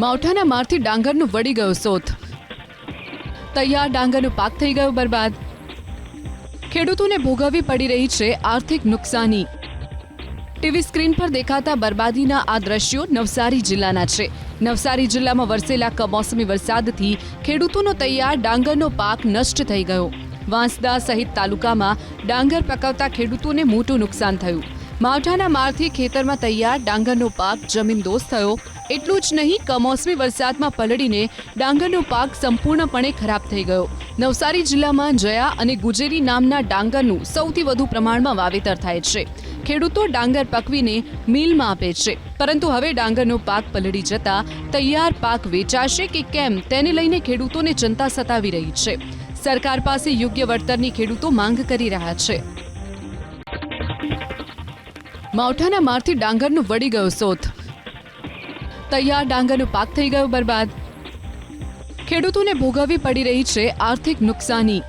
માવઠાના મારથી ડાંગરનું વળી ગયો સોથ. તૈયાર ડાંગરનો પાક થઈ ગયો બરબાદ. ખેડૂતોને ભોગવવી પડી રહી છે આર્થિક નુકસાની. ટીવી સ્ક્રીન પર દેખાતા બરબાદીના આ દ્રશ્યો નવસારી જિલ્લાના છે. નવસારી જિલ્લામાં વરસેલા કમોસમી વરસાદથી ખેડૂતોનો તૈયાર ડાંગરનો પાક નષ્ટ થઈ ગયો. વાંસદા સહિત તાલુકામાં ડાંગર પકવતા ખેડૂતોને મોટું નુકસાન થયું. માવઠાના મારથી ખેતરમાં તૈયાર ડાંગરનો પાક જમીનદોસ્ત થયો. એટલું જ નહીં, કમોસમી વરસાદમાં પલળીને ડાંગરનો પાક સંપૂર્ણપણે ખરાબ થઈ ગયો. નવસારી જિલ્લામાં જયા અને ગુજેરી નામના ડાંગરનું સૌથી વધુ પ્રમાણમાં વાવેતર થાય છે. ખેડૂતો ડાંગર પકવીને મિલમાં આપે છે, પરંતુ હવે ડાંગરનો પાક પલળી જતા તૈયાર પાક વેચાશે કે કેમ તેને લઈને ખેડૂતોને ચિંતા સતાવી રહી છે. સરકાર પાસે યોગ્ય વળતરની ખેડૂતો માંગ કરી રહ્યા છે. માવઠાના મારથી ડાંગરનું વળી ગયો સોથ. તૈયાર ડાંગરનો પાક થઈ ગયો બરબાદ. ખેડૂતોને ભોગવવી પડી રહી છે આર્થિક નુકસાની.